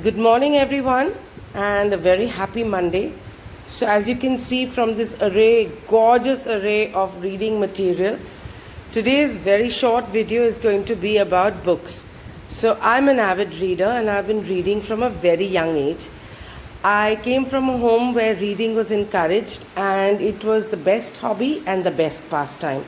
Good morning, everyone, and a very happy Monday. So, as you can see from this gorgeous array of reading material, today's very short video is going to be about books. So, I'm an avid reader and I've been reading from a very young age. I came from a home where reading was encouraged and it was the best hobby and the best pastime.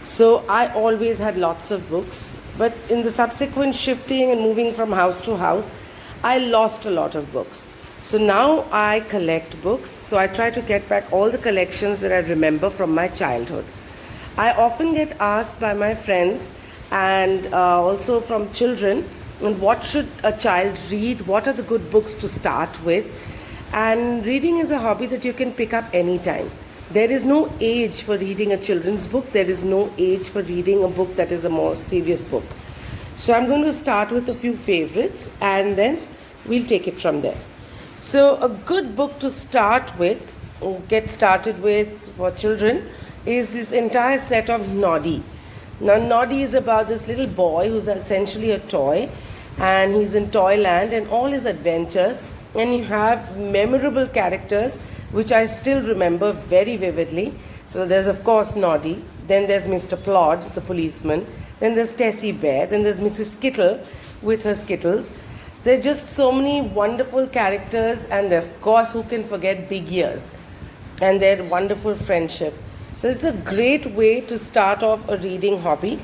So I always had lots of books, but in the subsequent shifting and moving from house to house, I lost a lot of books. So now I collect books, so I try to get back all the collections that I remember from my childhood. I often get asked by my friends and also from children, what should a child read? What are the good books to start with? And reading is a hobby that you can pick up anytime. There is no age for reading a children's book. There is no age for reading a book that is a more serious book. So I'm going to start with a few favorites and then we'll take it from there. So a good book to start with, or get started with for children, is this entire set of Noddy. Now Noddy is about this little boy who's essentially a toy, and he's in Toyland and all his adventures, and you have memorable characters which I still remember very vividly. So there's of course Noddy, then there's Mr. Plod, the policeman, then there's Tessie Bear, then there's Mrs. Skittle with her Skittles. There are just so many wonderful characters, and of course who can forget Big Ears and their wonderful friendship. So it's a great way to start off a reading hobby,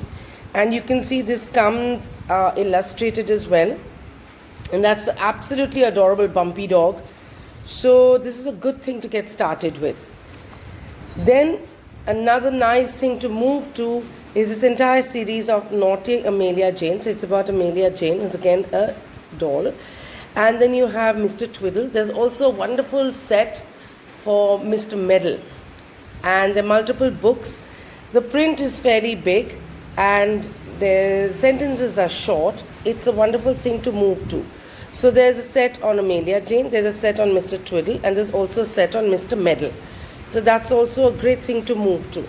and you can see this comes illustrated as well, and that's the absolutely adorable Bumpy Dog. So this is a good thing to get started with. Then another nice thing to move to is this entire series of Naughty Amelia Jane. So it's about Amelia Jane, who's again a doll. And then you have Mr. Twiddle. There's also a wonderful set for Mr. Meddle. And there are multiple books. The print is fairly big and the sentences are short. It's a wonderful thing to move to. So there's a set on Amelia Jane, there's a set on Mr. Twiddle, and there's also a set on Mr. Meddle. So that's also a great thing to move to.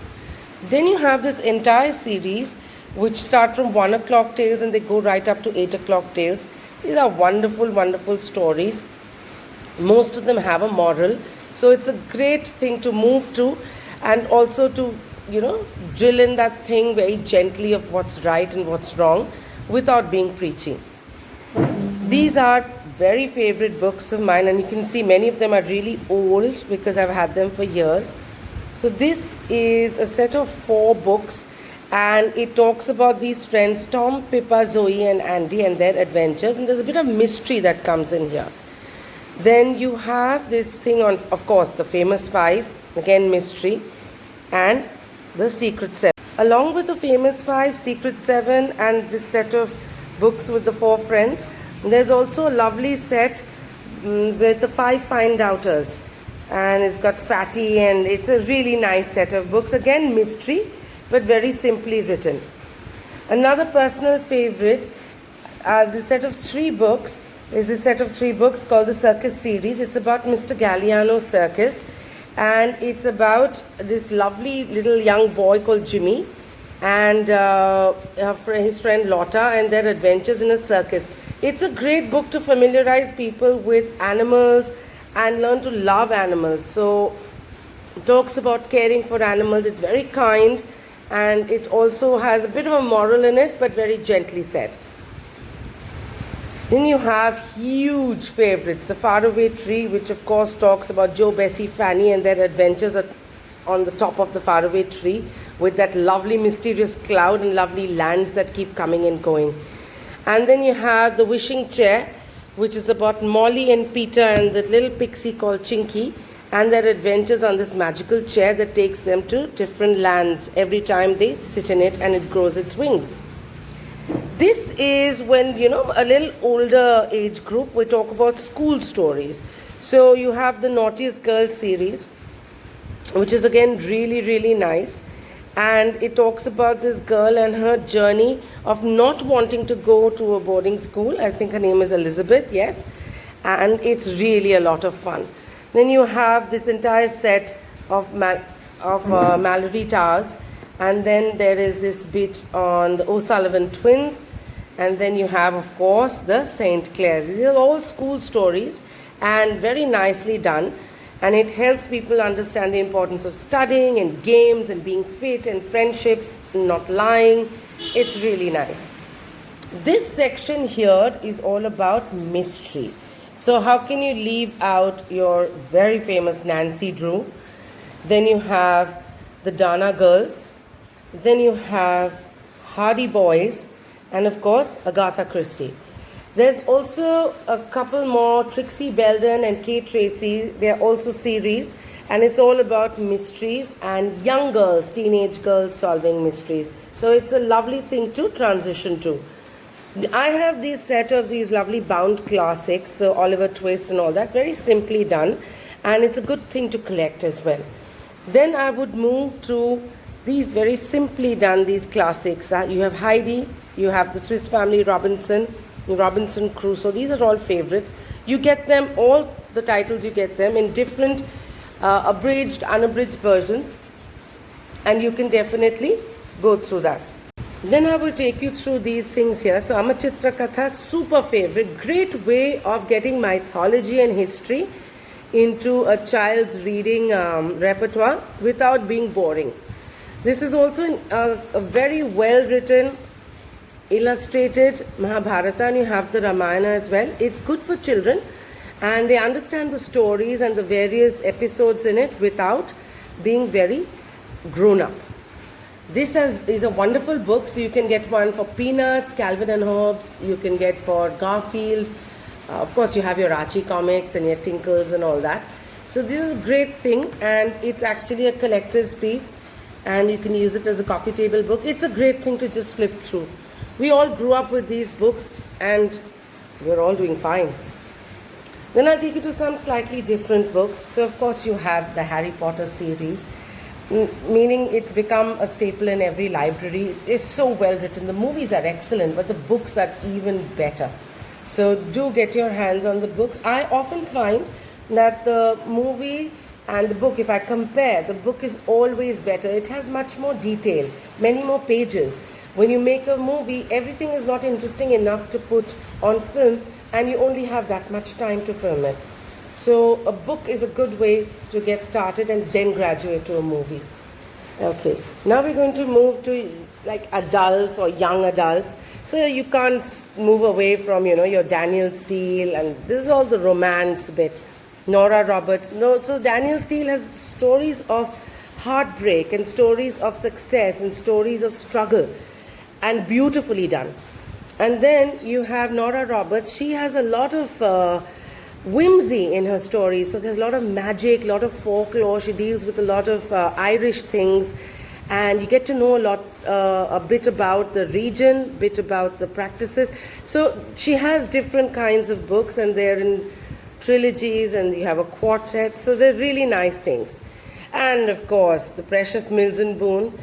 Then you have this entire series which start from 1 o'clock tales and they go right up to 8 o'clock tales. These are wonderful, wonderful stories. Most of them have a moral. So it's a great thing to move to, and also to, drill in that thing very gently of what's right and what's wrong without being preachy. These are very favorite books of mine, and you can see many of them are really old because I've had them for years. So this is a set of 4 books, and it talks about these friends Tom, Pippa, Zoe and Andy and their adventures, and there's a bit of mystery that comes in here. Then you have this thing on, of course, the famous 5, again mystery, and the Secret 7. Along with the famous 5, Secret 7 and this set of books with the 4 friends, there's also a lovely set with the 5 Find Outers, and it's got Fatty, and it's a really nice set of books, again mystery but very simply written. Another personal favorite, the set of 3 books is a set of 3 books called the Circus series. It's about Mr. Galliano's circus, and it's about this lovely little young boy called Jimmy and his friend Lotta and their adventures in a circus. It's a great book to familiarize people with animals and learn to love animals. So it talks about caring for animals. It's very kind, and it also has a bit of a moral in it, but very gently said. Then you have huge favorites, The Faraway Tree, which of course talks about Joe, Bessie, Fanny and their adventures on the top of the faraway tree with that lovely mysterious cloud and lovely lands that keep coming and going. And then you have The Wishing Chair, which is about Molly and Peter and the little pixie called Chinky and their adventures on this magical chair that takes them to different lands every time they sit in it and it grows its wings. This is when, a little older age group, we talk about school stories. So you have the Naughtiest Girls series, which is again really, really nice. And it talks about this girl and her journey of not wanting to go to a boarding school. I think her name is Elizabeth, yes. And it's really a lot of fun. Then you have this entire set of Mallory Towers, and then there is this bit on the O'Sullivan twins, And then you have, of course, the St. Clair's. These are all school stories and very nicely done. And it helps people understand the importance of studying and games and being fit and friendships and not lying. It's really nice. This section here is all about mystery. So how can you leave out your very famous Nancy Drew? Then you have the Dana Girls. Then you have Hardy Boys. And of course, Agatha Christie. There's also a couple more, Trixie Belden and Kate Tracy. They're also series. And it's all about mysteries and young girls, teenage girls solving mysteries. So it's a lovely thing to transition to. I have this set of these lovely bound classics, so Oliver Twist and all that, very simply done, and it's a good thing to collect as well. Then I would move to these very simply done, these classics. You have Heidi, you have the Swiss Family Robinson, Robinson Crusoe. These are all favorites. You get them, all the titles you get them in different abridged, unabridged versions, and you can definitely go through that. Then I will take you through these things here. So Amachitra Katha, super favorite, great way of getting mythology and history into a child's reading repertoire without being boring. This is also a very well written, illustrated Mahabharata, and you have the Ramayana as well. It's good for children and they understand the stories and the various episodes in it without being very grown up. This is a wonderful book, so you can get one for Peanuts, Calvin and Hobbes, you can get for Garfield. Of course, you have your Archie comics and your Tinkles and all that. So this is a great thing, and it's actually a collector's piece, and you can use it as a coffee table book. It's a great thing to just flip through. We all grew up with these books, and we're all doing fine. Then I'll take you to some slightly different books. So of course, you have the Harry Potter series. Meaning it's become a staple in every library. It's so well written. The movies are excellent, but the books are even better. So do get your hands on the book. I often find that the movie and the book, if I compare, the book is always better. It has much more detail, many more pages. When you make a movie, everything is not interesting enough to put on film, and you only have that much time to film it. So a book is a good way to get started and then graduate to a movie. Okay, now we're going to move to like adults or young adults. So you can't move away from, your Danielle Steel, and this is all the romance bit. Nora Roberts. No, so Danielle Steel has stories of heartbreak and stories of success and stories of struggle, and beautifully done. And then you have Nora Roberts. She has a lot of whimsy in her stories. So there's a lot of magic, a lot of folklore. She deals with a lot of Irish things, and you get to know a bit about the region, bit about the practices. So she has different kinds of books, and they're in trilogies, and you have a quartet. So they're really nice things. And of course, the precious Mills and Boons.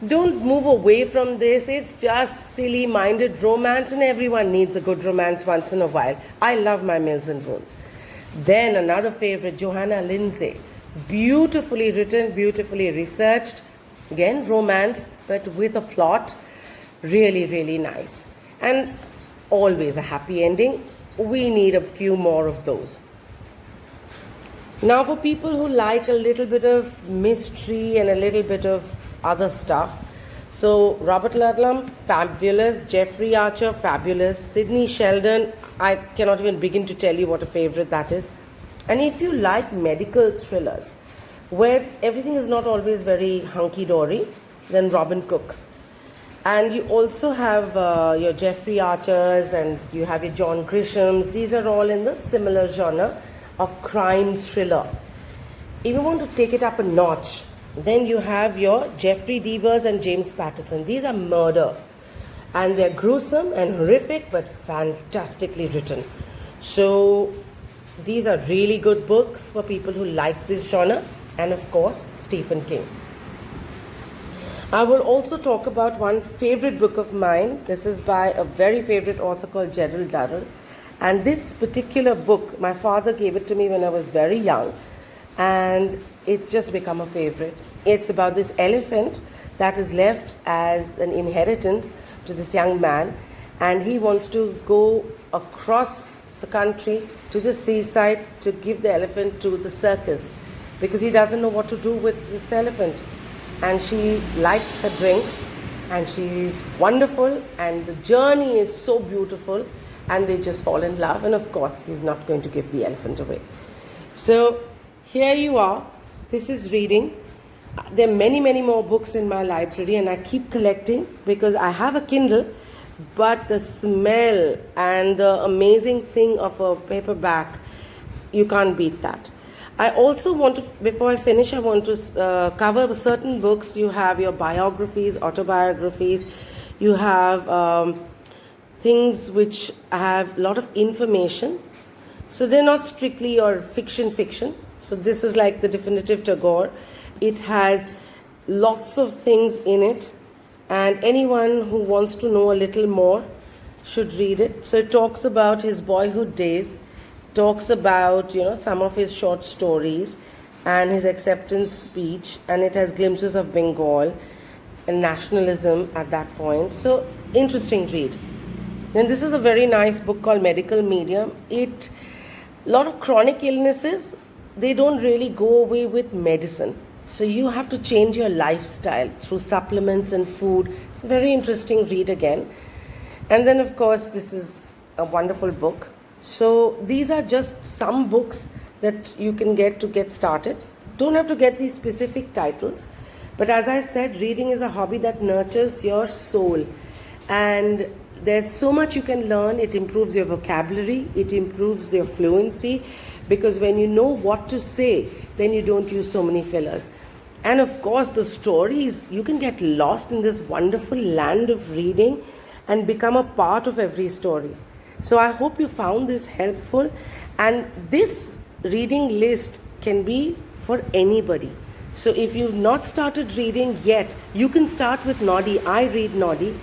Don't move away from this. It's just silly-minded romance, and everyone needs a good romance once in a while. I love my Mills and Boons. Then another favorite, Johanna Lindsay. Beautifully written, beautifully researched. Again, romance, but with a plot. Really, really nice. And always a happy ending. We need a few more of those. Now for people who like a little bit of mystery and a little bit of other stuff. So Robert Ludlum, fabulous. Jeffrey Archer, fabulous. Sidney Sheldon, I cannot even begin to tell you what a favorite that is. And if you like medical thrillers, where everything is not always very hunky-dory, then Robin Cook. And you also have your Jeffrey Archers, and you have your John Grishams. These are all in the similar genre of crime thriller. If you want to take it up a notch, then you have your Jeffrey Devers and James Patterson. These are murder, and they're gruesome and horrific, but fantastically written. So these are really good books for people who like this genre. And of course, Stephen King. I will also talk about one favorite book of mine. This is by a very favorite author called Gerald Durrell. And this particular book, my father gave it to me when I was very young, and it's just become a favorite. It's about this elephant that is left as an inheritance to this young man, and he wants to go across the country to the seaside to give the elephant to the circus because he doesn't know what to do with this elephant. And she likes her drinks and she's wonderful and the journey is so beautiful and they just fall in love, and of course he's not going to give the elephant away. So here you are. This is reading. There are many more books in my library and I keep collecting because I have a Kindle, but the smell and the amazing thing of a paperback, you can't beat that. I also want to, before I finish, I want to cover certain books. You have your biographies, autobiographies, you have things which have a lot of information. So they're not strictly your fiction. So this is like the Definitive Tagore. It has lots of things in it, and anyone who wants to know a little more should read it. So it talks about his boyhood days, talks about, some of his short stories and his acceptance speech, and it has glimpses of Bengal and nationalism at that point. So interesting read. Then this is a very nice book called Medical Medium. A lot of chronic illnesses, they don't really go away with medicine. So you have to change your lifestyle through supplements and food. It's a very interesting read again. And then of course this is a wonderful book. So these are just some books that you can get to get started. Don't have to get these specific titles. But as I said, reading is a hobby that nurtures your soul. And there's so much you can learn. It improves your vocabulary. It improves your fluency. Because when you know what to say, then you don't use so many fillers. And of course, the stories, you can get lost in this wonderful land of reading and become a part of every story. So I hope you found this helpful. And this reading list can be for anybody. So if you've not started reading yet, you can start with Noddy. I read Noddy.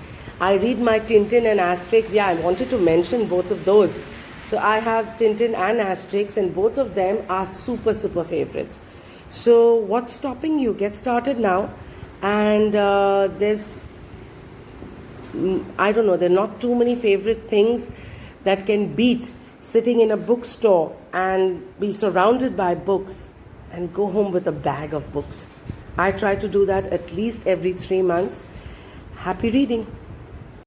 I read my Tintin and Asterix. Yeah, I wanted to mention both of those. So I have Tintin and Asterix, and both of them are super favorites. So what's stopping you? Get started now. And there's, I don't know, there are not too many favorite things that can beat sitting in a bookstore and be surrounded by books and go home with a bag of books. I try to do that at least every 3 months. Happy reading.